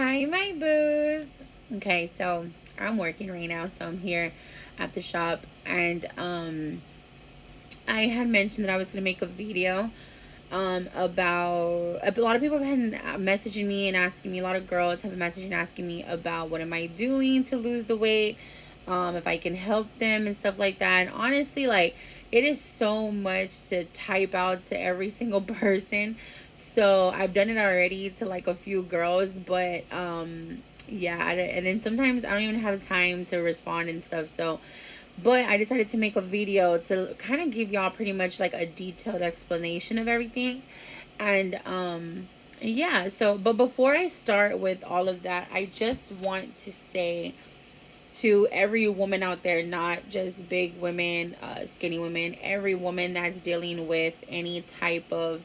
Hi, my booze. Okay, so I'm working right now, so I'm here at the shop, and I had mentioned that I was gonna make a video about a lot of people have been messaging me and asking me. A lot of girls have been messaging asking me about what am I doing to lose the weight, if I can help them and stuff like that. And honestly, like, it is so much to type out to every single person. So I've done it already to like a few girls, but yeah, and then sometimes I don't even have time to respond and stuff. So but I decided to make a video to kind of give y'all pretty much like a detailed explanation of everything. And yeah, so but before I start with all of that, I just want to say to every woman out there, not just big women, skinny women, every woman that's dealing with any type of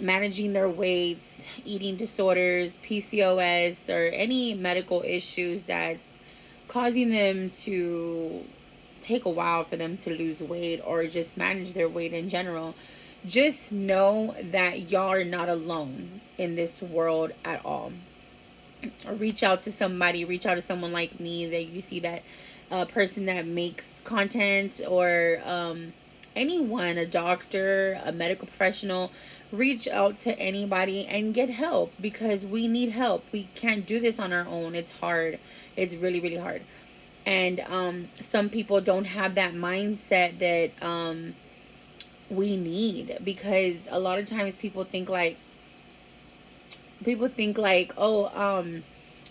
managing their weights, eating disorders, PCOS, or any medical issues that's causing them to take a while for them to lose weight or just manage their weight in general. Just know that y'all are not alone in this world at all. Reach out to somebody, reach out to someone like me that you see, that person that makes content, or anyone, a doctor, a medical professional. Reach out to anybody and get help, because we need help. We can't do this on our own. It's hard. It's really, really hard. And some people don't have that mindset that we need, because a lot of times people think like, oh,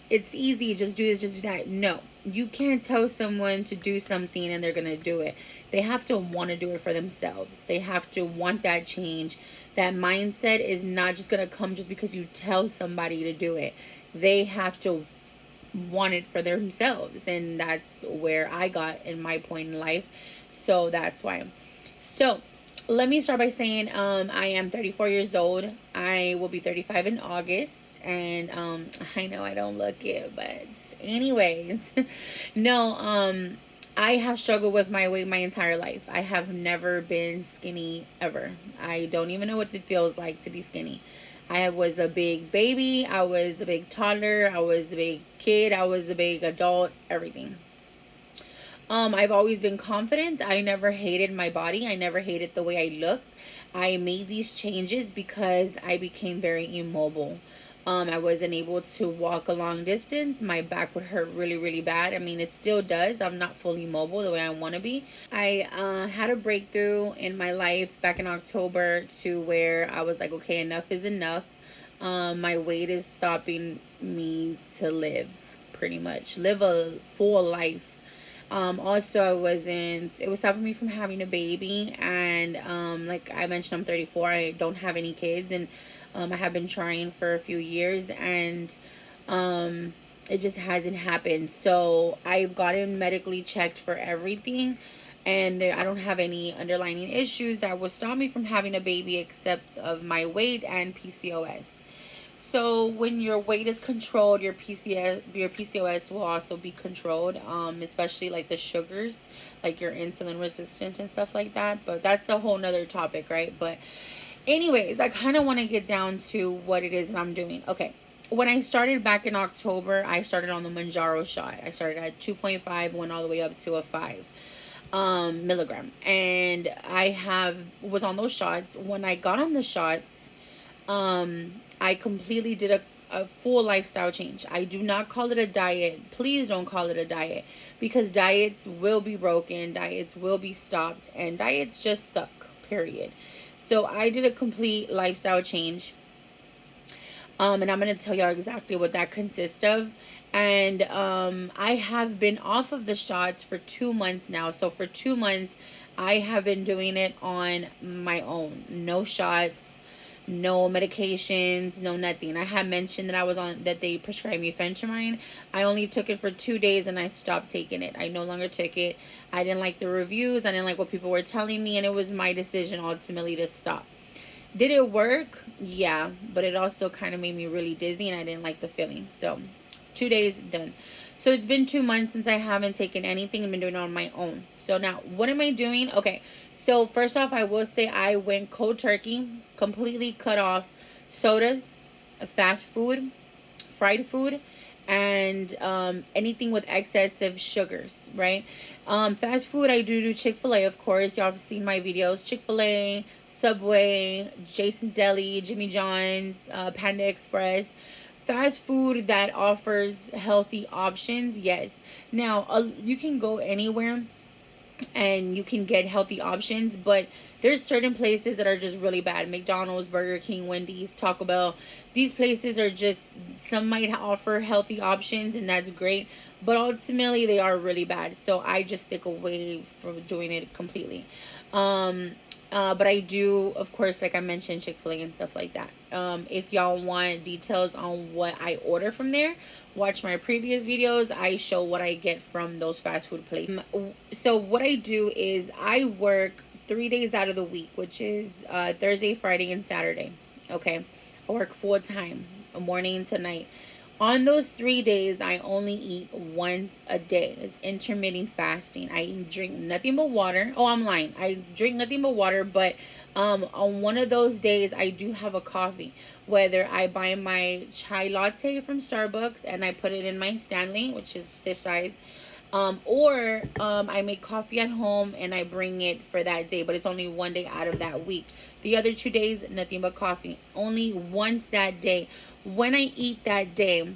it's easy, just do this, just do that. No, you can't tell someone to do something and they're gonna do it. They have to want to do it for themselves. They have to want that change. That mindset is not just gonna come just because you tell somebody to do it. They have to want it for themselves, and that's where I got in my point in life. So that's why. So let me start by saying I am 34 years old. I will be 35 in August. And I know I don't look it, but anyways, no, I have struggled with my weight my entire life. I have never been skinny ever. I don't even know what it feels like to be skinny. I was a big baby, I was a big toddler, I was a big kid, I was a big adult, everything. I've always been confident. I never hated my body. I never hated the way I looked. I made these changes because I became very immobile. I wasn't able to walk a long distance. My back would hurt really, really bad. I mean, it still does. I'm not fully mobile the way I want to be. I had a breakthrough in my life back in October, to where I was like, okay, enough is enough. My weight is stopping me to live, pretty much. Live a full life. Also, it was stopping me from having a baby. And like I mentioned, I'm 34. I don't have any kids. And I have been trying for a few years, and it just hasn't happened. So I've gotten medically checked for everything, and I don't have any underlying issues that would stop me from having a baby, except of my weight and PCOS. So when your weight is controlled, your PCOS will also be controlled, especially like the sugars, like your insulin resistance and stuff like that. But that's a whole nother topic, right? But anyways, I kind of want to get down to what it is that I'm doing. Okay, when I started back in October, I started on the Manjaro shot. I started at 2.5, went all the way up to a 5 milligram, and was on those shots. When I got on the shots, I completely did a full lifestyle change. I do not call it a diet. Please don't call it a diet, because diets will be broken, diets will be stopped, and diets just suck, period. So I did a complete lifestyle change. And I'm going to tell y'all exactly what that consists of. And I have been off of the shots for 2 months now. So for 2 months, I have been doing it on my own. No shots, no medications, no nothing. I had mentioned that they prescribed me phentermine. I only took it for 2 days and I stopped taking it. I no longer took it. I didn't like the reviews. I didn't like what people were telling me, and it was my decision ultimately to stop. Did it work? Yeah, but it also kind of made me really dizzy, and I didn't like the feeling. So 2 days, done. So it's been 2 months since I haven't taken anything and been doing it on my own. So now, what am I doing? Okay, so first off, I will say I went cold turkey, completely cut off sodas, fast food, fried food, and anything with excessive sugars, right? Fast food, I do Chick-fil-A, of course. Y'all have seen my videos. Chick-fil-A, Subway, Jason's Deli, Jimmy John's, Panda Express. Fast food that offers healthy options, yes. Now, you can go anywhere and you can get healthy options, but there's certain places that are just really bad. McDonald's, Burger King, Wendy's, Taco Bell. These places are just, some might offer healthy options, and that's great, but ultimately they are really bad. So I just stick away from doing it completely. But I do, of course, like I mentioned, Chick-fil-A and stuff like that. If y'all want details on what I order from there, watch my previous videos. I show what I get from those fast food places. So what I do is I work 3 days out of the week, which is Thursday, Friday, and Saturday. Okay, I work full time, morning to night. On those 3 days, I only eat once a day. It's intermittent fasting. I drink nothing but water. Oh, I'm lying. I drink nothing but water, but on one of those days, I do have a coffee. Whether I buy my chai latte from Starbucks and I put it in my Stanley, which is this size, or I make coffee at home and I bring it for that day, but it's only one day out of that week. The other 2 days, nothing but coffee. Only once that day. When I eat that day,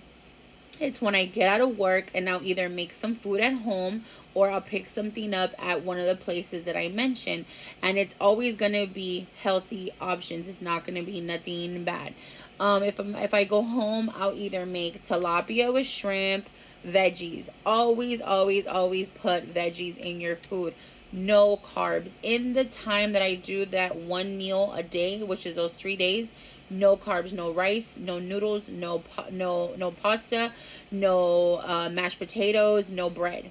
it's when I get out of work and I'll either make some food at home or I'll pick something up at one of the places that I mentioned. And it's always going to be healthy options. It's not going to be nothing bad. If I go home, I'll either make tilapia with shrimp, veggies. Always, always, always put veggies in your food. No carbs. In the time that I do that one meal a day, which is those 3 days, no carbs, no rice, no noodles, no pasta, no mashed potatoes, no bread,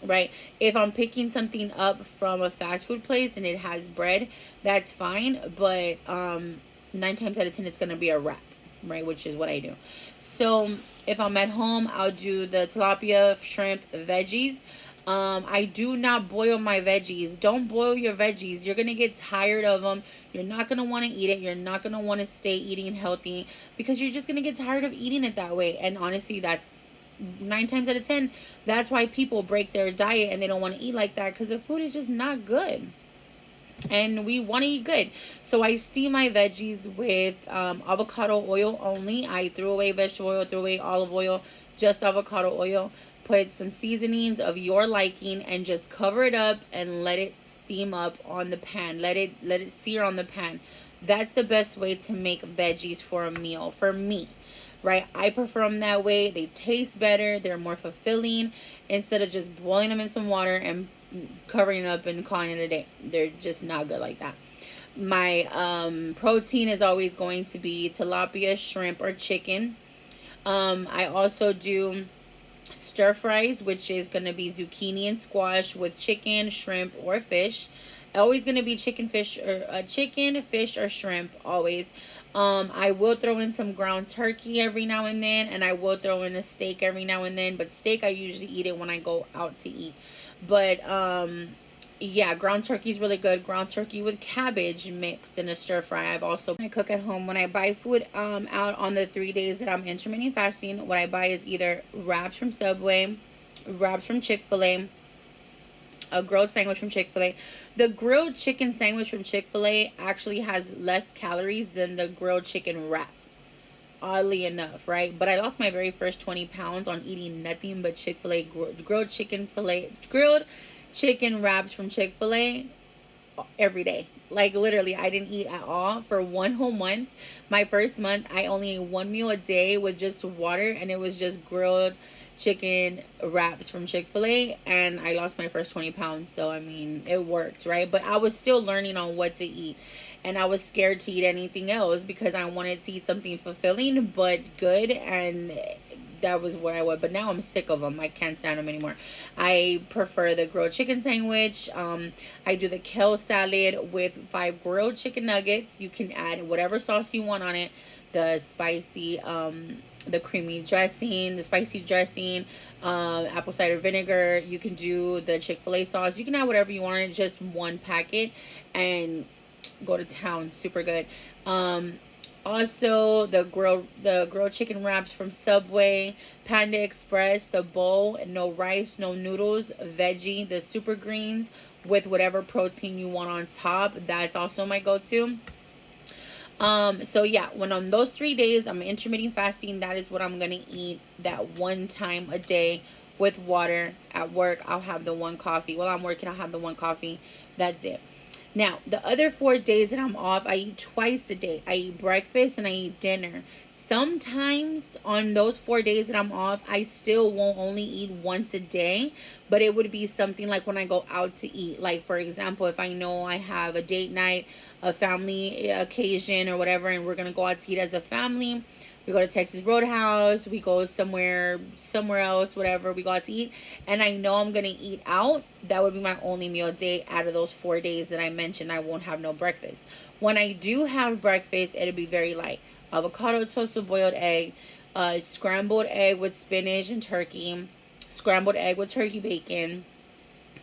right? If I'm picking something up from a fast food place and it has bread, that's fine, but 9 times out of 10 it's going to be a wrap, right? Which is what I do. So if I'm at home, I'll do the tilapia, shrimp, veggies. I do not boil my veggies. Don't boil your veggies. You're going to get tired of them. You're not going to want to eat it. You're not going to want to stay eating healthy because you're just going to get tired of eating it that way. And honestly, that's 9 times out of 10. That's why people break their diet and they don't want to eat like that, because the food is just not good. And we want to eat good. So I steam my veggies with avocado oil only. I threw away vegetable oil, threw away olive oil, just avocado oil. Put some seasonings of your liking and just cover it up and let it steam up on the pan. Let it sear on the pan. That's the best way to make veggies for a meal, for me, right? I prefer them that way. They taste better. They're more fulfilling instead of just boiling them in some water and covering it up and calling it a day. They're just not good like that. My protein is always going to be tilapia, shrimp, or chicken. I also do stir fries, which is going to be zucchini and squash with chicken, shrimp, or fish. Always going to be chicken, fish, or shrimp, always. I will throw in some ground turkey every now and then, and I will throw in a steak every now and then, but steak, I usually eat it when I go out to eat. But yeah, ground turkey is really good. Ground turkey with cabbage mixed in a stir fry. I cook at home. When I buy food out on the 3 days that I'm intermittent fasting, what I buy is either wraps from Subway, wraps from Chick-fil-A, a grilled sandwich from Chick-fil-A. The grilled chicken sandwich from Chick-fil-A actually has less calories than the grilled chicken wrap, oddly enough, right? But I lost my very first 20 pounds on eating nothing but Chick-fil-A grilled chicken wraps from Chick-fil-A every day. Like literally, I didn't eat at all for 1 whole month. My first month, I only ate 1 meal a day with just water, and it was just grilled chicken wraps from Chick-fil-A, and I lost my first 20 pounds. So I mean, it worked, right? But I was still learning on what to eat, and I was scared to eat anything else because I wanted to eat something fulfilling but good, and that was what I would. But now I'm sick of them. I can't stand them anymore. I prefer the grilled chicken sandwich. I do the kale salad with 5 grilled chicken nuggets. You can add whatever sauce you want on it. The spicy, the creamy dressing, the spicy dressing, apple cider vinegar. You can do the Chick-fil-A sauce. You can add whatever you want in just 1 packet and go to town. Super good. Also, the grilled chicken wraps from Subway, Panda Express, the bowl, no rice, no noodles, veggie, the super greens with whatever protein you want on top. That's also my go-to. So yeah, when on those 3 days I'm intermittent fasting, that is what I'm gonna eat that one time a day with water. At work, I'll have the one coffee. While I'm working, I'll have the one coffee. That's it. Now, the other 4 days that I'm off, I eat twice a day. I eat breakfast and I eat dinner. Sometimes on those 4 days that I'm off, I still won't only eat once a day, but it would be something like when I go out to eat. Like, for example, if I know I have a date night, a family occasion or whatever, and we're going to go out to eat as a family, we go to Texas Roadhouse, we go somewhere else, whatever, we go out to eat, and I know I'm going to eat out, that would be my only meal day out of those 4 days that I mentioned. I won't have no breakfast. When I do have breakfast, it'll be very light. Avocado toast with boiled egg, scrambled egg with spinach and turkey, scrambled egg with turkey bacon,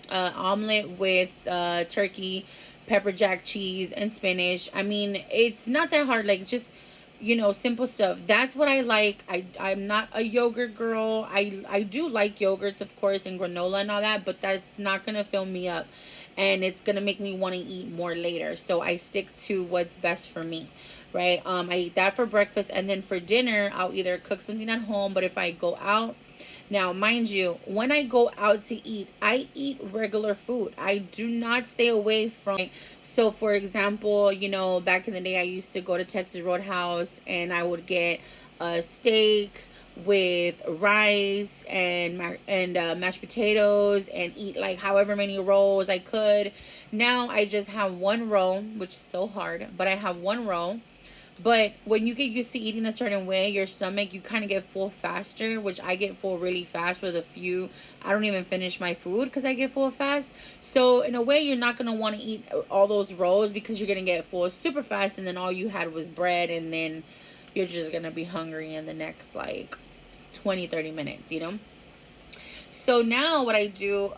omelet with turkey, pepper jack cheese, and spinach. I mean, it's not that hard. Like, just, simple stuff. That's what I like. I'm not a yogurt girl. I do like yogurts, of course, and granola and all that, but that's not going to fill me up. And it's going to make me want to eat more later. So I stick to what's best for me, right? I eat that for breakfast. And then for dinner, I'll either cook something at home. But if I go out, now, mind you, when I go out to eat, I eat regular food. I do not stay away from. So, for example, back in the day, I used to go to Texas Roadhouse and I would get a steak with rice and mashed potatoes and eat like however many rolls I could. Now I just have one roll, which is so hard, but I have one roll. But when you get used to eating a certain way, your stomach, you kind of get full faster, which I get full really fast with a few. I don't even finish my food because I get full fast. So in a way, you're not going to want to eat all those rolls because you're going to get full super fast. And then all you had was bread. And then you're just going to be hungry in the next like 20-30 minutes, So now what I do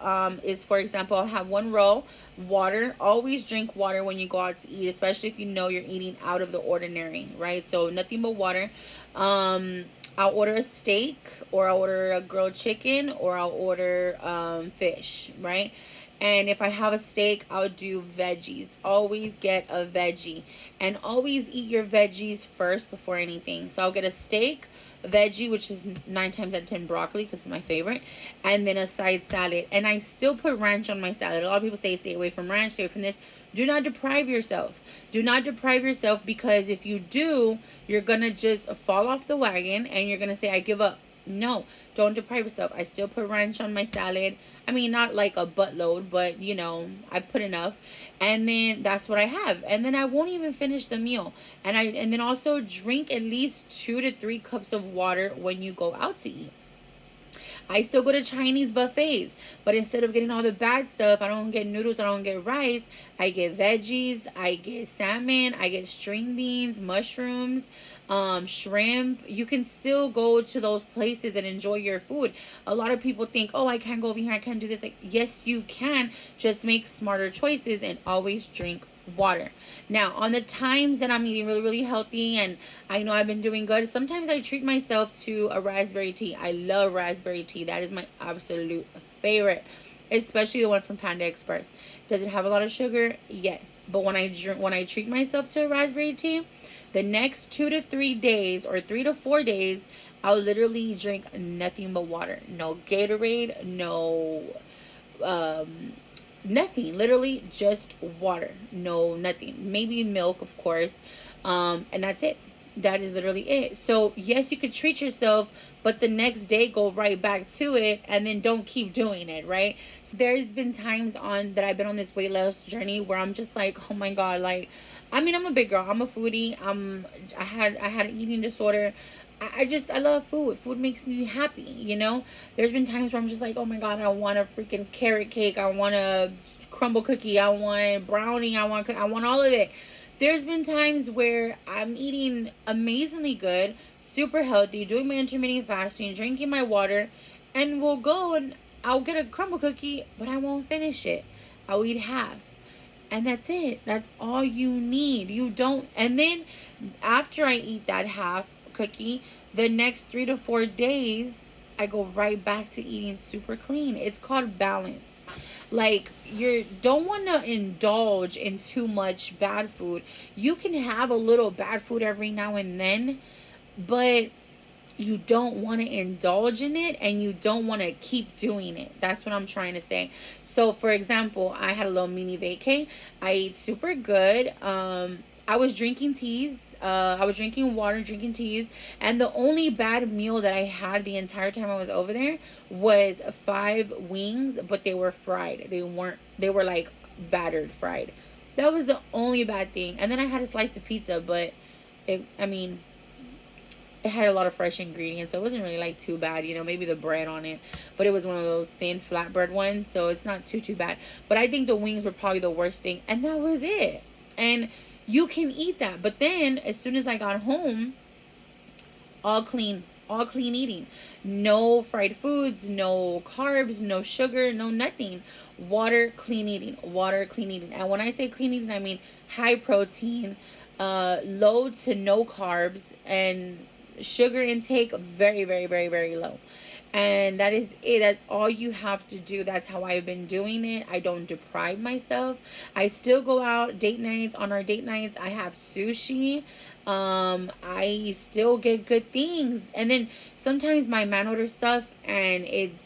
is, for example, I'll have one roll, water. Always drink water when you go out to eat, especially if you know you're eating out of the ordinary, right? So nothing but water. I'll order a steak, or I'll order a grilled chicken, or I'll order fish, right? And if I have a steak, I'll do veggies. Always get a veggie. And always eat your veggies first before anything. So I'll get a steak, veggie, which is 9 times out of 10 broccoli because it's my favorite, and then a side salad. And I still put ranch on my salad. A lot of people say stay away from ranch, stay away from this. Do not deprive yourself. Do not deprive yourself, because if you do, you're gonna just fall off the wagon and you're gonna say, I give up. No, don't deprive yourself. I still put ranch on my salad. I mean, not like a buttload, but I put enough. And then that's what I have. And then I won't even finish the meal. And then also drink at least 2 to 3 cups of water when you go out to eat. I still go to Chinese buffets, but instead of getting all the bad stuff, I don't get noodles, I don't get rice, I get veggies, I get salmon, I get string beans, mushrooms, shrimp. You can still go to those places and enjoy your food. A lot of people think, oh, I can't go over here, I can't do this. Like, yes, you can. Just make smarter choices and always drink water. Now, on the times that I'm eating really, really healthy and I know I've been doing good, sometimes I treat myself to a raspberry tea. I love raspberry tea. That is my absolute favorite, especially the one from Panda Express. Does it have a lot of sugar? Yes. But when I treat myself to a raspberry tea, the next 2 to 3 days or 3 to 4 days, I'll literally drink nothing but water. No Gatorade, no nothing. Literally just water. No, nothing. Maybe milk, of course. And that's it. That is literally it. So yes, you could treat yourself, but the next day go right back to it and then don't keep doing it, right? So there's been times that I've been on this weight loss journey where I'm just like, oh my God, like, I mean, I'm a big girl. I'm a foodie. I had an eating disorder. I love food. Food makes me happy, There's been times where I'm just like, oh my God, I want a freaking carrot cake. I want a crumble cookie. I want brownie. I want all of it. There's been times where I'm eating amazingly good, super healthy, doing my intermittent fasting, drinking my water, and we'll go and I'll get a crumble cookie, but I won't finish it. I'll eat half. And that's it. That's all you need. You don't. And then after I eat that half cookie, the next 3 to 4 days, I go right back to eating super clean. It's called balance. Like, you don't want to indulge in too much bad food. You can have a little bad food every now and then, but you don't want to indulge in it, and you don't want to keep doing it. That's what I'm trying to say. So for example, I had a little mini vacay. I ate super good. I was drinking teas. I was drinking water, drinking teas, and the only bad meal that I had the entire time I was over there was 5 wings, but they were fried. They were like battered fried. That was the only bad thing. And then I had a slice of pizza, but I mean, it had a lot of fresh ingredients, so it wasn't really like too bad, maybe the bread on it, but it was one of those thin flatbread ones, so it's not too bad. But I think the wings were probably the worst thing, and that was it. And you can eat that, but then as soon as I got home, all clean eating. No fried foods, no carbs, no sugar, no nothing. Water, clean eating. And when I say clean eating, I mean high protein, low to no carbs, and sugar intake very, very, very, very low. And that is it. That's all you have to do. That's how I've been doing it. I don't deprive myself. I still go out date nights. On our date nights, I have sushi. I still get good things. And then sometimes my man orders stuff and it's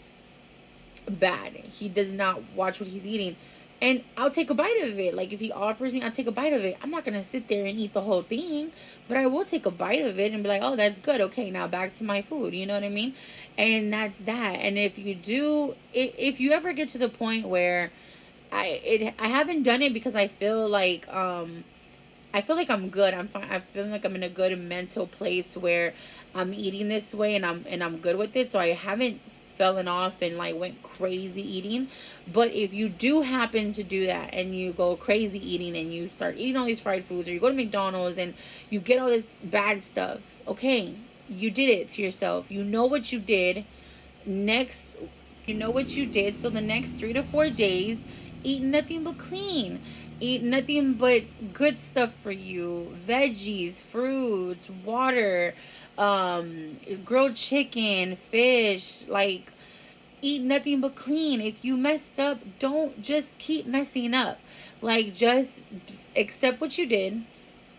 bad. He does not watch what he's eating. And I'll take a bite of it. Like, if he offers me, I'll take a bite of it. I'm not going to sit there and eat the whole thing. But I will take a bite of it and be like, oh, that's good. Okay, now back to my food. You know what I mean? And that's that. And if you ever get to the point where I haven't done it because I feel like I'm good. I'm fine. I feel like I'm in a good mental place where I'm eating this way and I'm good with it. So I haven't fallen off and like went crazy eating. But if you do happen to do that and you go crazy eating and you start eating all these fried foods, or you go to McDonald's and you get all this bad stuff, okay, you did it to yourself. You know what you did. So the next 3 to 4 days, eat nothing but clean. Eat nothing but good stuff for you. Veggies, fruits, water, grilled chicken, fish. Like, eat nothing but clean. If you mess up, don't just keep messing up. Like, just accept what you did,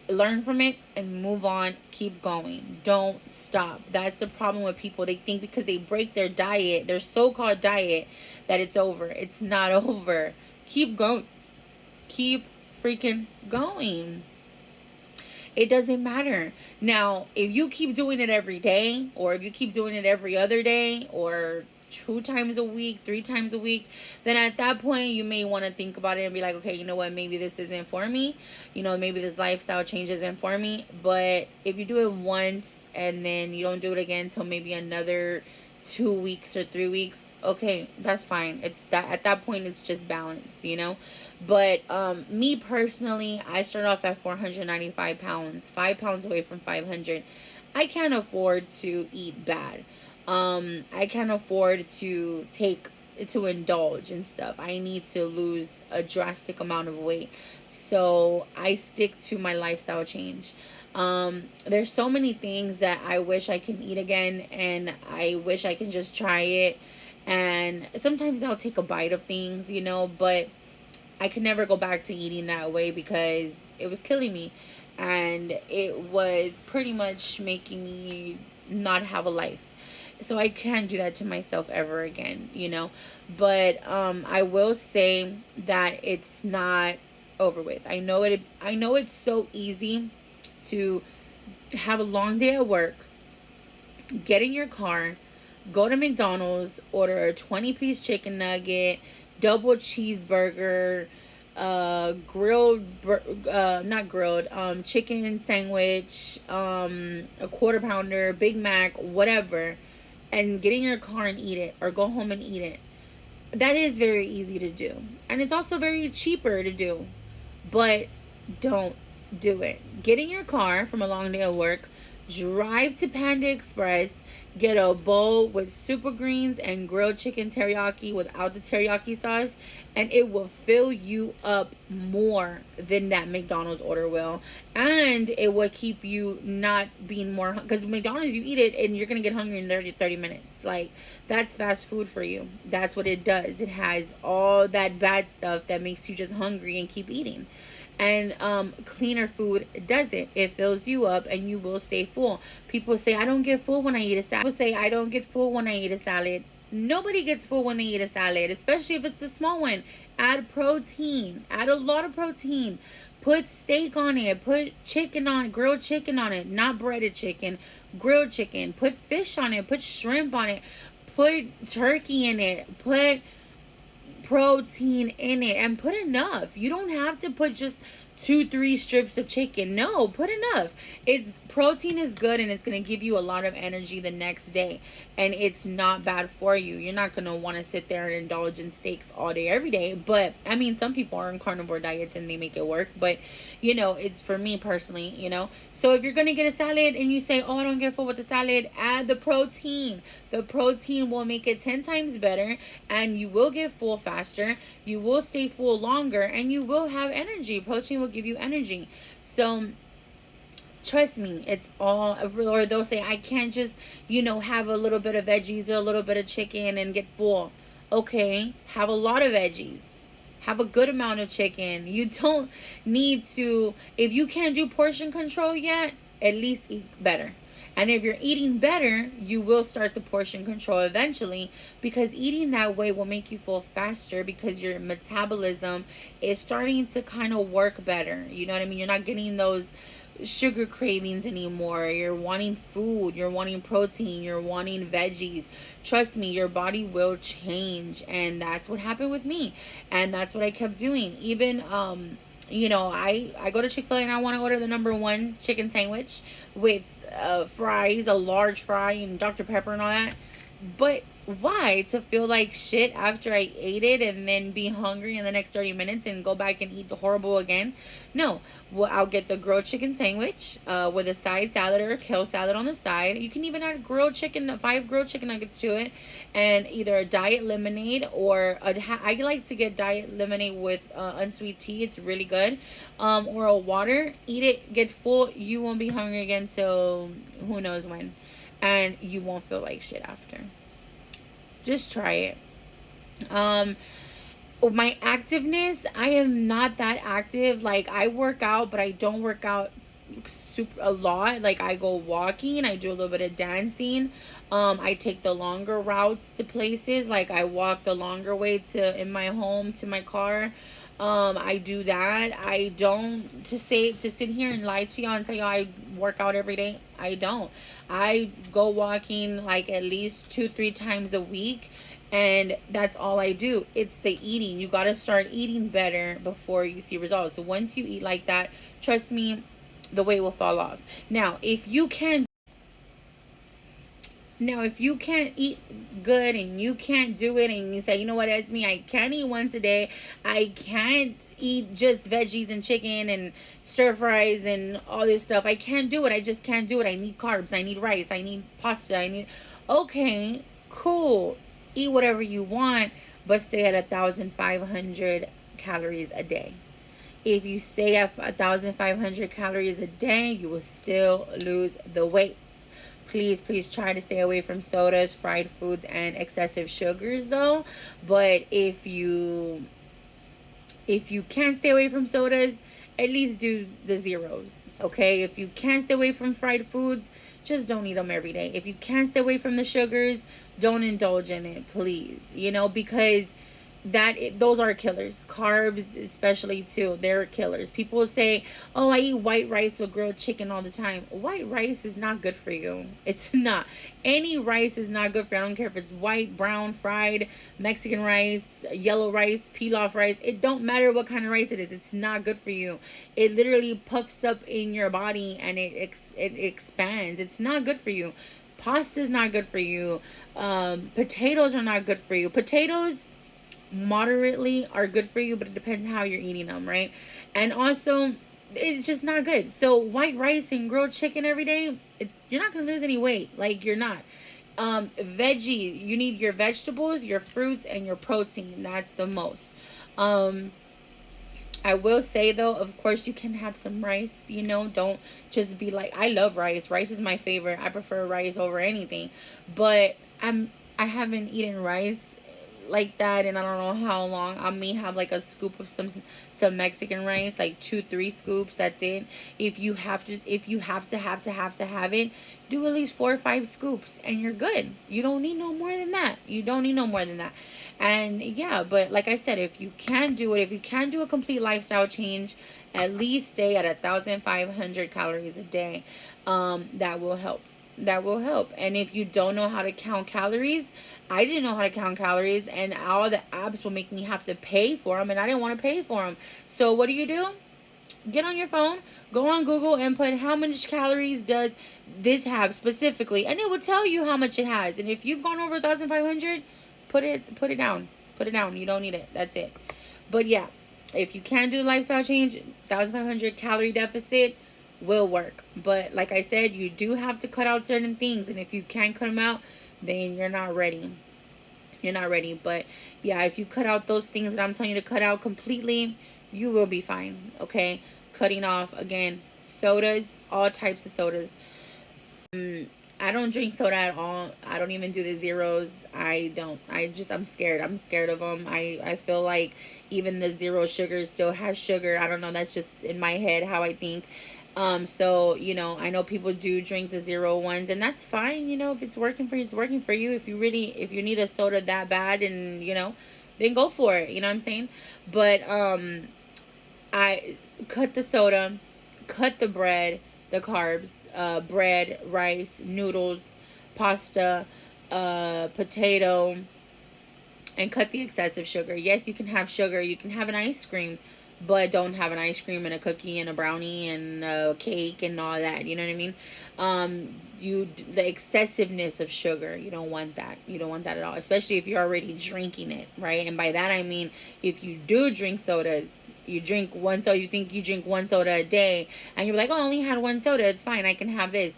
learn from it, and move on. Keep going. Don't stop. That's the problem with people. They think because they break their diet, their so-called diet, that it's over. It's not over. Keep going. Keep freaking going. It doesn't matter. Now, if you keep doing it every day, or if you keep doing it every other day, or 2 times a week, 3 times a week, then at that point you may want to think about it and be like, okay, you know what, maybe this isn't for me. Maybe this lifestyle change isn't for me. But if you do it once and then you don't do it again until maybe another 2 weeks or 3 weeks, okay, that's fine. It's that at that point it's just balance, But me personally, I started off at 495 pounds, 5 pounds away from 500. I can't afford to eat bad. I can't afford to indulge in stuff. I need to lose a drastic amount of weight. So I stick to my lifestyle change. There's so many things that I wish I can eat again, and I wish I can just try it. And sometimes I'll take a bite of things, but I could never go back to eating that way because it was killing me. And it was pretty much making me not have a life. So I can't do that to myself ever again, But I will say that it's not over with. I know it's so easy to have a long day at work, get in your car, go to McDonald's, order a 20-piece chicken nugget, double cheeseburger, chicken sandwich, a quarter pounder, Big Mac, whatever, and get in your car and eat it, or go home and eat it. That is very easy to do. And it's also very cheaper to do. But don't do it. Get in your car from a long day of work, drive to Panda Express, Get a bowl with super greens and grilled chicken teriyaki without the teriyaki sauce, and it will fill you up more than that McDonald's order will. And it will keep you not being more, because McDonald's, you eat it and you're gonna get hungry in 30 minutes. Like, that's fast food for you. That's what it does. It has all that bad stuff that makes you just hungry and keep eating. And cleaner food doesn't. It fills you up and you will stay full. People say, I don't get full when I eat a salad. People say, I don't get full when I eat a salad. Nobody gets full when they eat a salad, especially if it's a small one. Add protein. Add a lot of protein. Put steak on it. Put chicken on it. Grilled chicken on it. Not breaded chicken. Grilled chicken. Put fish on it. Put shrimp on it. Put turkey in it. Put protein in it, and put enough. You don't have to put just 2-3 strips of chicken. No, put enough. It's protein is good, and it's going to give you a lot of energy the next day, and it's not bad for you. You're not going to want to sit there and indulge in steaks all day every day, but I mean, some people are on carnivore diets and they make it work, but you know, it's for me personally, you know. So if you're going to get a salad and you say, oh, I don't get full with the salad, add the protein. The protein will make it 10 times better, and you will get full faster, you will stay full longer, and you will have energy. Protein will give you energy. So trust me, it's all, or they'll say, I can't just, you know, have a little bit of veggies or a little bit of chicken and get full. Okay, have a lot of veggies. Have a good amount of chicken. You don't need to, if you can't do portion control yet, at least eat better. And if you're eating better, you will start the portion control eventually, because eating that way will make you full faster, because your metabolism is starting to kind of work better. You know what I mean? You're not getting those sugar cravings anymore. You're wanting food, you're wanting protein, you're wanting veggies. Trust me, your body will change, and that's what happened with me, and that's what I kept doing. Even you know, I go to Chick-fil-A and I want to order the #1 chicken sandwich with fries, a large fry, and Dr. Pepper and all that. But why? To feel like shit after I ate it and then be hungry in the next 30 minutes and go back and eat horrible again? No. Well, I'll get the grilled chicken sandwich with a side salad or a kale salad on the side. You can even add grilled chicken, 5 grilled chicken nuggets to it, and either a diet lemonade or I like to get diet lemonade with unsweet tea. It's really good. Or a water. Eat it, get full. You won't be hungry again till who knows when. And you won't feel like shit after. Just try it. My activeness, I am not that active. Like, I work out, but I don't work out super a lot. Like, I go walking, I do a little bit of dancing. I take the longer routes to places. Like, I walk the longer way to in my home to my car. I do that. I don't, to sit here and lie to y'all and tell y'all I work out every day. I don't. I go walking like at least 2-3 times a week, and that's all I do. It's the eating. You got to start eating better before you see results. So once you eat like that, trust me, the weight will fall off. Now, if you can't eat good and you can't do it, and you say, you know what, it's me, I can't eat once a day, I can't eat just veggies and chicken and stir fries and all this stuff, I can't do it, I just can't do it, I need carbs, I need rice, I need pasta, okay, cool, eat whatever you want, but stay at 1,500 calories a day. If you stay at 1,500 calories a day, you will still lose the weight. Please try to stay away from sodas, fried foods, and excessive sugars though. But if you can't stay away from sodas, at least do the zeros, okay? If you can't stay away from fried foods, just don't eat them every day. If you can't stay away from the sugars, don't indulge in it, please. Because those are killers. Carbs especially too, they're killers. People say, oh, I eat white rice with grilled chicken all the time. White rice is not good for you. It's not. Any rice is not good for you. I don't care if it's white, brown, fried, Mexican rice, yellow rice, pilaf rice. It don't matter what kind of rice it is. It's not good for you. It literally puffs up in your body and it expands. It's not good for you. Pasta is not good for you. Potatoes are not good for you. Potatoes moderately are good for you, but it depends how you're eating them, right? And also, it's just not good. So white rice and grilled chicken every day, you're not gonna lose any weight. Like, you're not. Veggie, you need your vegetables, your fruits, and your protein. That's the most. Um, I will say though, of course, you can have some rice. Don't just be like, I love rice. Rice is my favorite. I prefer rice over anything. But I haven't eaten rice like that and I don't know how long. I may have like a scoop of some Mexican rice, like 2-3 scoops. That's it. If you have to have it, do at least 4 or 5 scoops and you're good. You don't need no more than that. You don't need no more than that. And yeah, but like I said, if you can do it, if you can do a complete lifestyle change, at least stay at 1,500 calories a day. That will help. That will help. And if you don't know how to count calories, I didn't know how to count calories, and all the apps will make me have to pay for them, and I didn't want to pay for them. So what do? Get on your phone, go on Google, and put how much calories does this have specifically, and it will tell you how much it has. And if you've gone over 1,500, put it down. Put it down. You don't need it. That's it. But yeah, if you can do the lifestyle change, 1,500 calorie deficit will work. But like I said, you do have to cut out certain things, and if you can't cut them out, then you're not ready. You're not ready. But yeah, if you cut out those things that I'm telling you to cut out completely, you will be fine. Okay, cutting off again sodas, all types of sodas. I don't drink soda at all. I don't even do the zeros. I'm scared. I'm scared of them. I feel like even the zero sugar still has sugar. I don't know. That's just in my head how I think. So, I know people do drink the zero ones, and that's fine. If it's working for you, it's working for you. If you need a soda that bad, and, then go for it. You know what I'm saying? But, I cut the soda, cut the bread, the carbs, bread, rice, noodles, pasta, potato, and cut the excessive sugar. Yes, you can have sugar. You can have an ice cream, but don't have an ice cream and a cookie and a brownie and a cake and all that. You know what I mean? The excessiveness of sugar, you don't want that. You don't want that at all, especially if you're already drinking it, right? And by that I mean, if you do drink sodas, you drink one soda, you think you drink one soda a day, and you're like, oh, I only had one soda, it's fine, I can have this.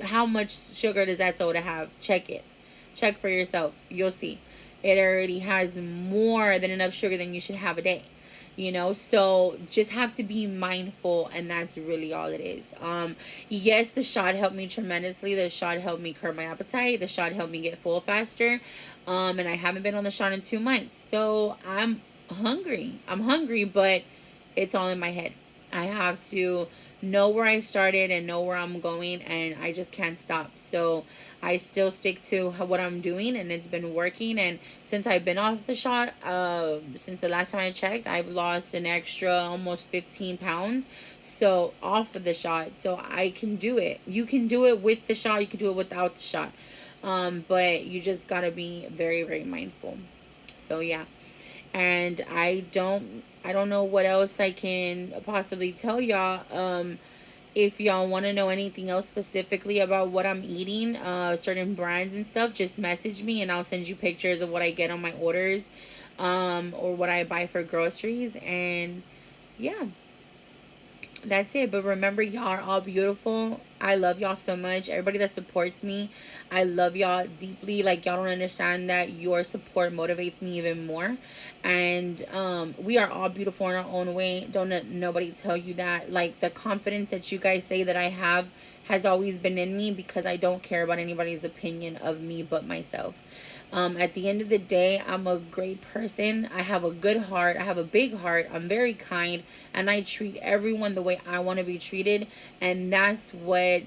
How much sugar does that soda have? Check it. Check for yourself. You'll see. It already has more than enough sugar than you should have a day. So just have to be mindful, and that's really all it is. Yes, the shot helped me tremendously. The shot helped me curb my appetite. The shot helped me get full faster. And I haven't been on the shot in 2 months. So I'm hungry, but it's all in my head. I have to know where I started and know where I'm going, and I just can't stop. So I still stick to what I'm doing, and it's been working. And since I've been off the shot, since the last time I checked, I've lost an extra almost 15 pounds. So off of the shot, so I can do it. You can do it with the shot. You can do it without the shot. But you just gotta be very, very mindful. So yeah. And I don't know what else I can possibly tell y'all. If y'all want to know anything else specifically about what I'm eating, certain brands and stuff, just message me and I'll send you pictures of what I get on my orders, or what I buy for groceries. And yeah, that's it. But remember, y'all are all beautiful. I love y'all so much. Everybody that supports me, I love y'all deeply. Like, y'all don't understand that your support motivates me even more. And we are all beautiful in our own way. Don't let nobody tell you that. Like, the confidence that you guys say that I have has always been in me, because I don't care about anybody's opinion of me but myself. At the end of the day, I'm a great person. I have a good heart. I have a big heart. I'm very kind, and I treat everyone the way I want to be treated. And that's what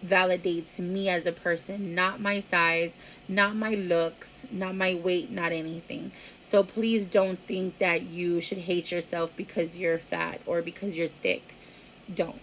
validates me as a person, not my size, not my looks, not my weight, not anything. So please don't think that you should hate yourself because you're fat or because you're thick. Don't.